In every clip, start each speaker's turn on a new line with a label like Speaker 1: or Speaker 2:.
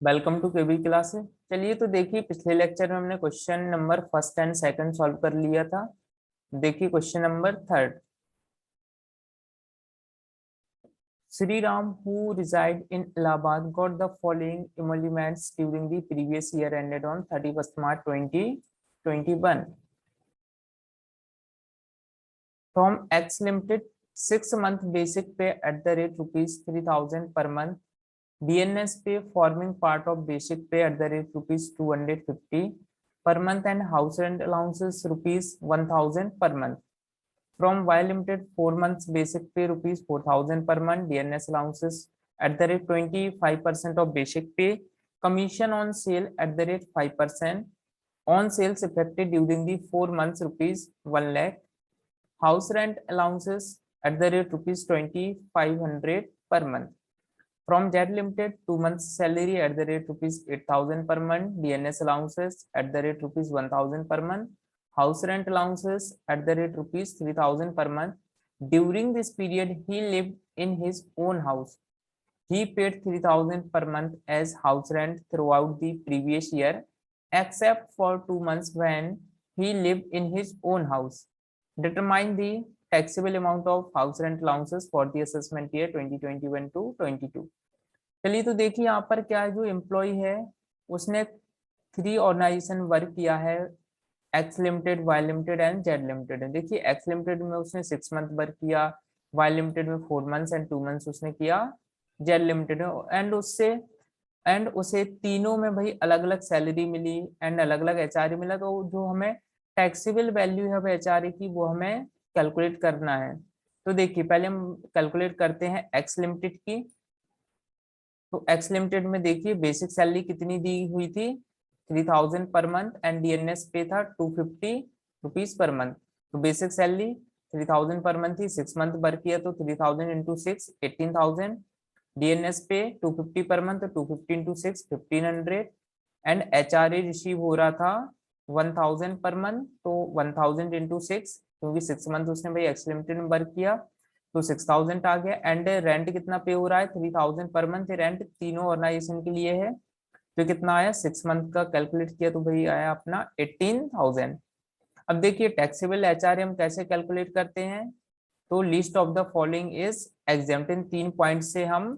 Speaker 1: Welcome to KB classes. चलिए तो देखिए, पिछले लेक्चर में हमने question number first and second solve कर लिया था। देखिए question number third. Sri Ram, who reside in Allahabad, got the following emoluments during the previous year ended on 31st March 2021. From X Limited, 6-month basic pay at the rate rupees 3,000 per month. DNS pay forming part of basic pay at the rate rupees 250 per month and house rent allowances rupees 1,000 per month. From Y Limited, 4 months basic pay rupees 4,000 per month, DNS allowances at the rate 25% of basic pay, commission on sale at the rate 5%, on sales effected during the 4 months rupees 1 lakh, house rent allowances at the rate rupees 2,500 per month. From Z Limited, 2 months salary at the rate rupees 8,000 per month, DNS allowances at the rate rupees 1,000 per month, house rent allowances at the rate rupees 3,000 per month. During this period, he lived in his own house. He paid 3,000 per month as house rent throughout the previous year, except for 2 months when he lived in his own house. Determine the taxable amount of house rent allowances for the assessment year 2021 to 22. चलिए तो देखिए यहाँ पर क्या है, जो employ है उसने 3 ऑर्गेनाइजेशन वर्क किया है, X limited, Y limited and Z limited. देखिए एक्स लिमिटेड में उसने 6 मंथ वर्क किया, वाई लिमिटेड में 4 मंथ्स एंड 2 मंथ्स उसने किया जेड लिमिटेड में, एंड उसे तीनों में भाई अलग अलग सैलरी मिली एंड अलग अलग एचआरए मिला। तो जो हमें टैक्सेबल वैल्यू है एचआरए की वो हमें कैलकुलेट करना है। तो देखिए पहले हम कैलकुलेट करते हैं एक्स लिमिटेड की। तो एक्स लिमिटेड में देखिए बेसिक सैलरी कितनी दी हुई थी, 3,000 पर मंथ एंड डीएनएस पे था 250 रुपीज पर मंथ। तो बेसिक सैलरी 3,000 पर मंथ थी, 6 मंथ वर्क किया तो 3,000 इंटू 6 18,000, डीएनएस पे 250 per month, 250 into 6 1,500 and HRA receive हो रहा था 1,000 पर मंथ। तो 1,000 इंटू 6, क्योंकि 6 मंथ उसने भाई एक्स लिमिटेड में वर्क किया तो 6,000 आ गया। एंड रेंट कितना पे हो रहा है, 3,000 पर मंथ रेंट तीनों ऑर्गेनाइजेशन के लिए है। तो कितना आया, 6 मंथ का कैलकुलेट किया तो भाई आया अपना 18,000। अब देखिए टैक्सेबल एचआरए हम कैसे कैलकुलेट करते हैं। तो list of the following is exempt, in 3 point से हम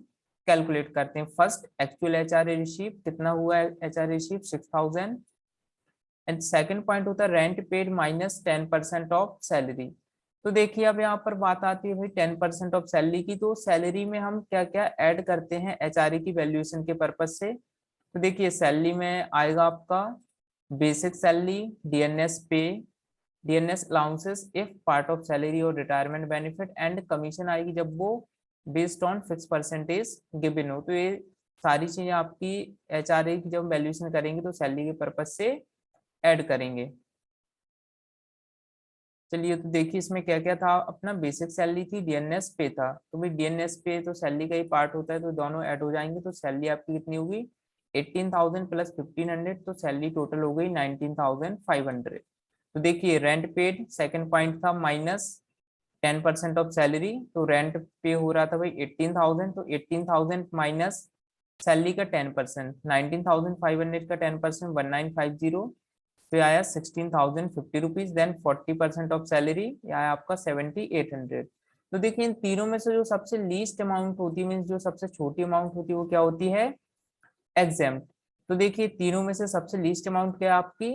Speaker 1: कैलकुलेट करते हैं। फर्स्ट, एक्चुअल एचआरए रिसीव, कितना हुआ है HRA receive 6,000। And second point होता है rent paid minus 10% of salary. तो देखिए अब यहाँ पर बात आती है भाई 10% ऑफ सैलरी की। तो सैलरी में हम क्या क्या ऐड करते हैं एचआरए की वैल्यूएशन के पर्पज से। तो देखिए सैलरी में आएगा आपका बेसिक सैलरी, डीएनएस पे, DNS allowances if part of salary और रिटायरमेंट बेनिफिट, एंड कमीशन आएगी जब वो based on fix percentage given हो। तो ये सारी चीजें आपकी एचआरए की जब वैल्यूएशन करेंगे तो सैलरी के पर्पज से ऐड करेंगे। चलिए तो देखिए इसमें क्या क्या था, अपना बेसिक सैलरी थी, डीएनएस पे था। तो भाई डीएनएस पे तो सैलरी का ही पार्ट होता है तो दोनों ऐड हो जाएंगे। तो सैलरी आपकी कितनी होगी 18,000 प्लस 1,500, तो सैलरी टोटल हो गई 19,500। तो देखिए रेंट पेड सेकंड पॉइंट था माइनस 10% ऑफ सैलरी। तो रेंट पे हो रहा था भाई 18,000, तो 18,000 माइनस सैलरी का 10%, 19,500 का 10% 1950, तो आया 16,050 रुपीज। देन 40% ऑफ सैलरी आया आपका 7,800। तो देखिए इन तीनों में से जो सबसे लीस्ट अमाउंट होती है, मीन्स जो सबसे छोटी अमाउंट होती है वो क्या होती है, एग्जेम्प्ट। तो देखिए तीनों में से सबसे लीस्ट अमाउंट क्या है आपकी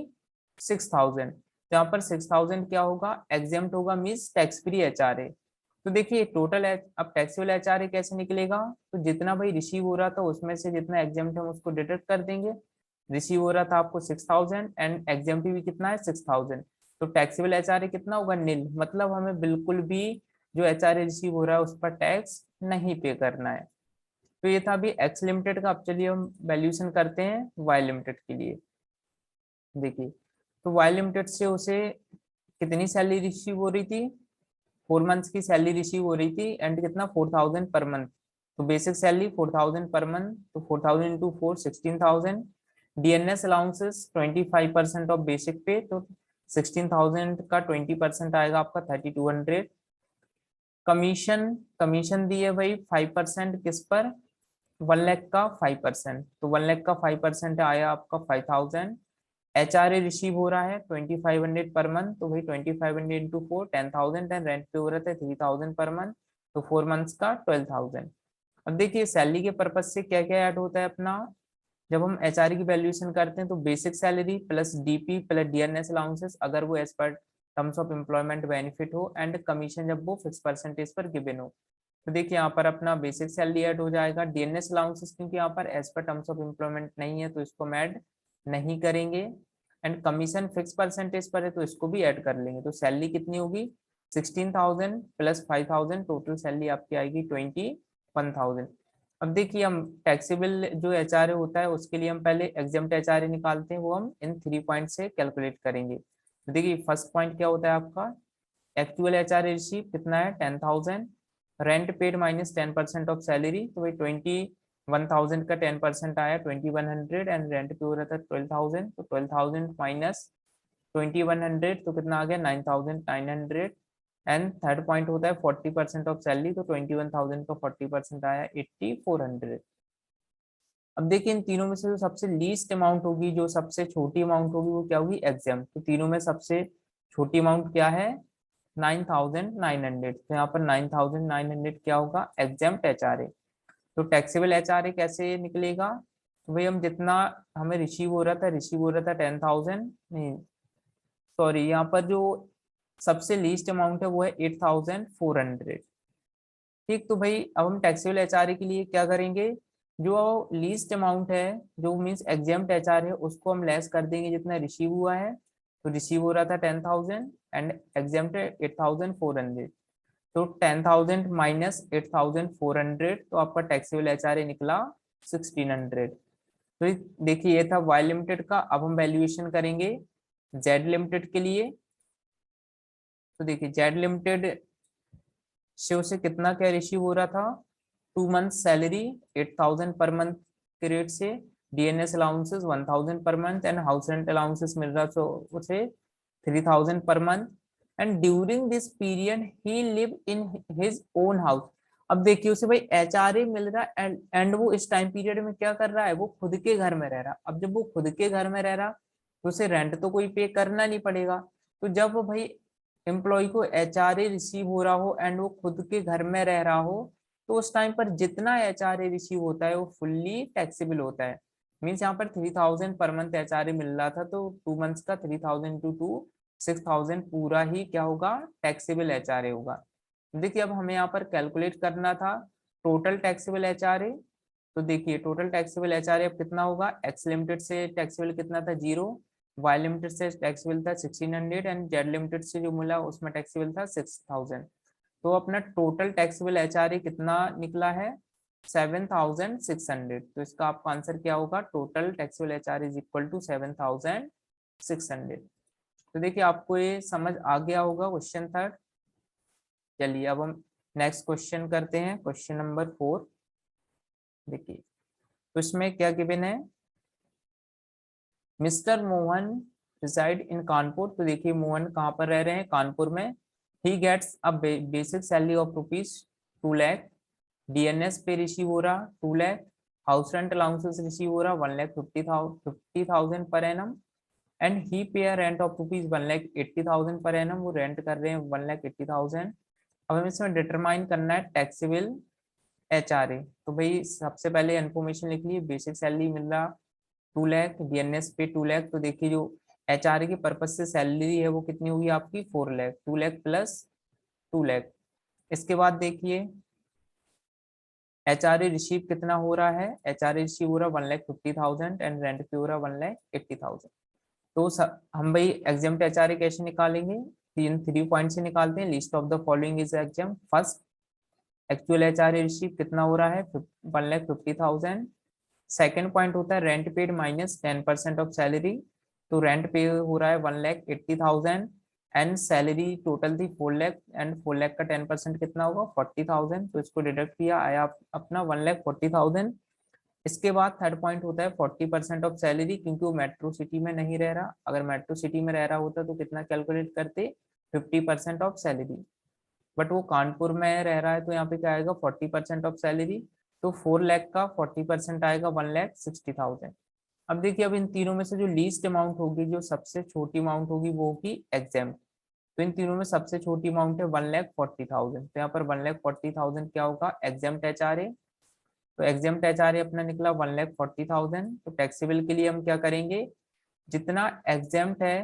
Speaker 1: 6,000। तो यहाँ पर 6,000 क्या होगा, एग्जेम्प्ट होगा, मीन्स टैक्स फ्री एचआरए। तो देखिए टोटल अब टैक्सेबल एचआरए कैसे निकलेगा, तो जितना भाई रिसीव हो रहा था उसमें से जितना एग्जेम्प्ट है उसको डिडक्ट कर देंगे। रिसीव हो रहा था आपको 6,000 एंड एग्जेम्प्ट भी कितना है 6,000, तो टैक्सेबल एचआरए कितना होगा नील, मतलब हमें बिल्कुल भी जो एचआरए रिसीव हो रहा है उस पर टैक्स नहीं पे करना है। तो ये था अभी एक्स लिमिटेड का। अब चलिए हम वैल्यूएशन करते हैं वाई लिमिटेड के लिए। देखिए तो वाई लिमिटेड से उसे कितनी सैलरी रिसीव हो रही थी, 4 मंथ्स की सैलरी रिसीव हो रही थी एंड कितना 4,000 पर मंथ। तो बेसिक सैलरी 4,000 पर मंथ, तो 4,000 into 4 16,000, DNS allowances 25% of basic पे, तो 16,000 का 20% आएगा आपका 3,200। कमीशन, कमीशन दी है भाई 5% किस पर, 1 लाख का 5%, तो 1 लाख का 5% आया आपका 5000। HRA रिसीव हो रहा है 2500 पर मंथ, तो भाई 2500 इंटू 4 10,000, एंड रेंट पे हो रहा था 3000 पर मंथ, तो 4 मंथ्स का 12,000। अब देखिए सैलरी के पर्पज से क्या क्या ऐड होता है अपना, जब हम एचआरए की वैल्यूएशन करते हैं तो basic salary plus DP plus DNS allowances अगर वो as per terms of employment benefit हो, एंड कमीशन जब वो फिक्स परसेंटेज पर गिवन हो। तो देखिए यहाँ पर अपना बेसिक सैलरी ऐड हो जाएगा, डीएनएस अलाउंसेस क्योंकि यहाँ पर as per terms of employment नहीं है तो इसको हम ऐड नहीं करेंगे, एंड कमीशन फिक्स परसेंटेज पर है तो इसको भी ऐड कर लेंगे। तो सैलरी कितनी होगी 16,000 प्लस 5,000, टोटल सैलरी आपकी आएगी 21,000। अब देखिए हम टैक्सेबल जो एचआरए होता है उसके लिए हम पहले एग्जेम्प्ट एचआरए निकालते हैं, वो हम इन 3 पॉइंट से कैलकुलेट करेंगे। तो देखिए फर्स्ट पॉइंट क्या होता है आपका, एक्चुअल एचआरए रिसीव कितना है 10,000, rent paid minus 10% of salary, तो भाई 21,000 का 10% आया 2100, एंड रेंट पे हो रहा था 12,000, तो 12,000 माइनस 2100 तो कितना आ गया 9,900, एंड थर्ड पॉइंट होता है 40% ऑफ सैलरी, तो 21,000 का 40% आया 8,400। अब देखिए इन तीनों में से जो सबसे लीस्ट अमाउंट होगी, जो सबसे छोटी अमाउंट होगी वो क्या होगी एग्जाम, तो तीनों में सबसे छोटी अमाउंट क्या है 9,900, तो यहाँ पर 9,900 क्या होगा एग्जाम एचआरए। तो टैक्सेबल एचआरए कैसे निकलेगा, तो भाई हम जितना हमें रिसीव हो रहा था 10,000 नहीं सॉरी, यहाँ पर जो सबसे लीस्ट अमाउंट है वो है 8,400। ठीक, तो भाई अब हम टैक्सेबल एचआरए के लिए क्या करेंगे, जो लीस्ट अमाउंट है जो मीन्स एग्जाम्प्ट एचआर है उसको हम लेस कर देंगे जितना रिसीव हुआ है, तो रिसीव हो रहा था 10,000 एंड एग्जाम्प्ट 8,400, तो 10,000 माइनस 8,400 तो आपका टैक्सेबल एचआरए निकला 1,600। तो देखिए ये था वाई लिमिटेड का। अब हम वैल्यूएशन करेंगे जेड लिमिटेड के लिए। तो देखिए जेड लिमिटेड शिव से कितना क्या रिसीव हो रहा था 2 मंथ सैलरी 8,000 पर मंथ के रेट से, DNS allowances 1,000 per month, and house rent allowances मिल रहा था उसे 3,000 per month, and during this period he live in his own house. अब देखिए उसे भाई एचआरए मिल रहा है एंड वो इस टाइम पीरियड में क्या कर रहा है, वो खुद के घर में रह रहा। अब जब वो खुद के घर में रह रहा तो उसे रेंट तो कोई पे करना नहीं पड़ेगा। तो जब वो भाई एम्प्लॉय को एचआरए रिसीव हो रहा हो एंड वो खुद के घर में रह रहा हो, तो उस टाइम पर जितना एचआरए रिसीव होता है वो फुल्ली टैक्सेबल होता है। मीन्स यहाँ पर 3,000 पर मंथ एचआरए मिल रहा था, तो 2 मंथ्स का 3,000 टू 2 6,000 पूरा ही क्या होगा टैक्सेबल एचआरए होगा। देखिए अब हमें यहाँ पर कैलकुलेट करना था टोटल टैक्सेबल एचआरए। तो देखिए टोटल टैक्सेबल एचआरए अब कितना होगा, एक्स लिमिटेड से टैक्सेबल कितना था 0, वाई लिमिटेड से टैक्सेबल था 1,600, एंड जेड लिमिटेड से जो मिला उसमें टैक्सेबल था 6,000। तो अपना टोटल टैक्सेबल एचआरए कितना निकला है 7,600। तो इसका आपका आंसर क्या होगा, total taxable HRA is equal to 7,600। तो देखिए आपको ये समझ आ गया होगा क्वेश्चन थर्ड। चलिए अब हम नेक्स्ट क्वेश्चन करते हैं, क्वेश्चन नंबर 4। देखिए तो इसमें क्या गिवन है, mister Mohan reside in Kanpur. तो देखिए मोहन कहाँ पर रह रहे हैं, कानपुर में। He gets a basic salary of ₹2 lakh, DNS पे रिसीव हो रहा 2 lakh, house rent allowances receive हो रहा 1,50,000 पर एनम, एंड ही पे रेंट ऑफ ₹1,80,000 पर एनम। वो रेंट कर रहे हैं 1,80,000। अब हमें इसमें डिटरमाइन करना है टैक्सेबल एचआरए। तो भाई सबसे पहले इन्फॉर्मेशन लिख ली, बेसिक सैलरी मिल रहा 2 लाख, डीएनएस पे 2 लाख। तो देखिए जो एचआरए के पर्पज से सैलरी है वो कितनी होगी आपकी 4 लाख, 2 लाख प्लस 2 लाख। इसके बाद देखिए एचआरए रिसीव कितना हो रहा है, एचआरए रिसीव हो रहा 1,50,000 एंड रेंट पे हो रहा 1,80,000। तो हम भाई एग्जाम एचआरए कैसे निकालेंगे, 3 पॉइंट से निकालते हैं। List of the following is exam. First actual HRA receive कितना हो रहा है 1,50,000। सेकेंड पॉइंट होता है rent paid minus 10% of salary. तो रेंट पे हो रहा है 1,80,000 एंड सैलरी टोटल थी 4 लाख, एंड 4 लाख का 10% कितना होगा 40,000। तो इसको डिडक्ट किया आया अपना 1,40,000। इसके बाद थर्ड पॉइंट होता है 40% ऑफ सैलरी, क्योंकि वो मेट्रो सिटी में नहीं रह रहा। अगर मेट्रो सिटी में रह रहा होता तो कितना कैलकुलेट करते 50% ऑफ सैलरी, बट वो कानपुर में रह रहा है तो यहाँ पे क्या आएगा 40% ऑफ सैलरी। तो 4 लाख का 40% आएगा 1,60,000। अब देखिए, अब इन तीनों में से जो लीस्ट अमाउंट होगी, जो सबसे छोटी अमाउंट होगी, वो होगी एग्जाम्प्ट। तो इन तीनों में सबसे छोटी अमाउंट है 1,40,000, तो यहाँ पर 1,40,000 क्या होगा, एग्जाम्प्ट HRA। तो एग्जाम्प्ट HRA अपना निकला 1,40,000। तो टैक्सेबल के लिए हम क्या करेंगे, जितना एग्जाम्प्ट है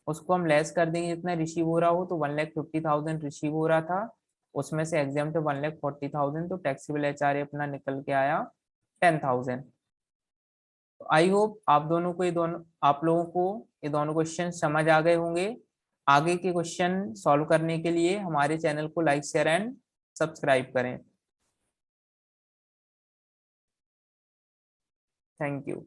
Speaker 1: उसको हम लेस कर देंगे जितना रिसीव हो रहा हो। तो 1,50,000 रिसीव हो रहा था, उसमें से एग्जाम्प्ट 1,40,000, तो टैक्सेबल HRA अपना निकल के आया 10,000। आई होप आप लोगों को ये दोनों क्वेश्चन समझ आ गए होंगे। आगे के क्वेश्चन सॉल्व करने के लिए हमारे चैनल को लाइक, शेयर एंड सब्सक्राइब करें। Thank you.